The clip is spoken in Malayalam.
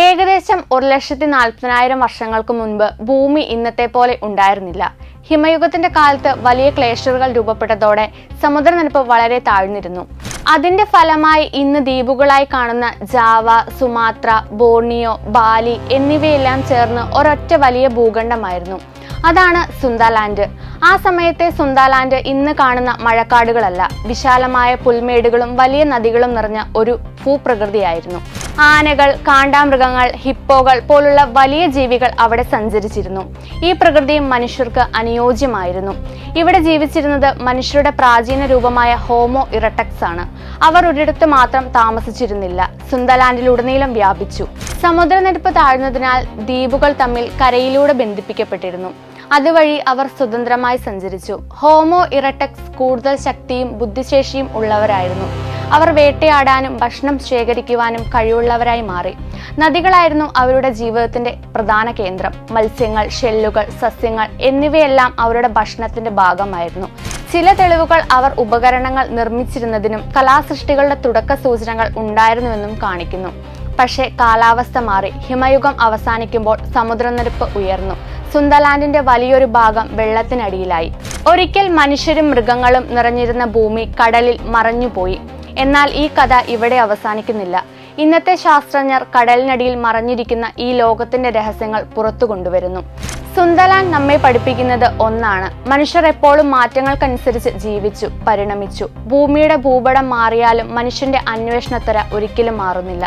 ഏകദേശം 1,40,000 വർഷങ്ങൾക്ക് മുൻപ് ഭൂമി ഇന്നത്തെ പോലെ ഉണ്ടായിരുന്നില്ല. ഹിമയുഗത്തിന്റെ കാലത്ത് വലിയ ഗ്ലേഷ്യറുകൾ രൂപപ്പെട്ടതോടെ സമുദ്രനിരപ്പ് വളരെ താഴ്ന്നിരുന്നു. അതിന്റെ ഫലമായി ഇന്ന് ദ്വീപുകളായി കാണുന്ന ജാവ, സുമാത്ര, ബോർണിയോ, ബാലി എന്നിവയെല്ലാം ചേർന്ന് ഒരൊറ്റ വലിയ ഭൂഖണ്ഡമായിരുന്നു. അതാണ് സുന്ദാലാൻഡ്. ആ സമയത്തെ സുന്ദാലാൻഡ് ഇന്ന് കാണുന്ന മഴക്കാടുകളല്ല, വിശാലമായ പുൽമേടുകളും വലിയ നദികളും നിറഞ്ഞ ഒരു ഭൂപ്രകൃതിയായിരുന്നു. ആനകൾ, കാണ്ടാമൃഗങ്ങൾ, ഹിപ്പോകൾ പോലുള്ള വലിയ ജീവികൾ അവിടെ സഞ്ചരിച്ചിരുന്നു. ഈ പ്രകൃതിയും മനുഷ്യർക്ക് അനുയോജ്യമായിരുന്നു. ഇവിടെ ജീവിച്ചിരുന്നത് മനുഷ്യരുടെ പ്രാചീന രൂപമായ ഹോമോ ഇറക്ടസ് ആണ്. അവർ ഒരിടത്ത് മാത്രം താമസിച്ചിരുന്നില്ല, സുന്ദർലാൻഡിലുടനീളം വ്യാപിച്ചു. സമുദ്രനിരപ്പ് താഴ്ന്നതിനാൽ ദ്വീപുകൾ തമ്മിൽ കരയിലൂടെ ബന്ധിപ്പിക്കപ്പെട്ടിരുന്നു. അതുവഴി അവർ സ്വതന്ത്രമായി സഞ്ചരിച്ചു. ഹോമോ ഇറക്ടസ് കൂടുതൽ ശക്തിയും ബുദ്ധിശേഷിയും ഉള്ളവരായിരുന്നു. അവർ വേട്ടയാടാനും ഭക്ഷണം ശേഖരിക്കുവാനും കഴിവുള്ളവരായി മാറി. നദികളായിരുന്നു അവരുടെ ജീവിതത്തിന്റെ പ്രധാന കേന്ദ്രം. മത്സ്യങ്ങൾ, ഷെല്ലുകൾ, സസ്യങ്ങൾ എന്നിവയെല്ലാം അവരുടെ ഭക്ഷണത്തിന്റെ ഭാഗമായിരുന്നു. ചില തെളിവുകൾ അവർ ഉപകരണങ്ങൾ നിർമ്മിച്ചിരുന്നതിനും കലാസൃഷ്ടികളുടെ തുടക്ക സൂചനകൾ ഉണ്ടായിരുന്നുവെന്നും കാണിക്കുന്നു. പക്ഷേ കാലാവസ്ഥ മാറി. ഹിമയുഗം അവസാനിക്കുമ്പോൾ സമുദ്രനിരപ്പ് ഉയർന്നു. സുന്ദർലാൻഡിന്റെ വലിയൊരു ഭാഗം വെള്ളത്തിനടിയിലായി. ഒരിക്കൽ മനുഷ്യരും മൃഗങ്ങളും നിറഞ്ഞിരുന്ന ഭൂമി കടലിൽ മറഞ്ഞുപോയി. എന്നാൽ ഈ കഥ ഇവിടെ അവസാനിക്കുന്നില്ല. ഇന്നത്തെ ശാസ്ത്രജ്ഞർ കടലിനടിയിൽ മറഞ്ഞിരിക്കുന്ന ഈ ലോകത്തിന്റെ രഹസ്യങ്ങൾ പുറത്തു കൊണ്ടുവരുന്നു. സുന്ദർലാൻഡ് നമ്മെ പഠിപ്പിക്കുന്നത് ഒന്നാണ്: മനുഷ്യർ എപ്പോഴും മാറ്റങ്ങൾക്കനുസരിച്ച് ജീവിച്ചു, പരിണമിച്ചു. ഭൂമിയുടെ ഭൂപടം മാറിയാലും മനുഷ്യന്റെ അന്വേഷണത്വര ഒരിക്കലും മാറുന്നില്ല.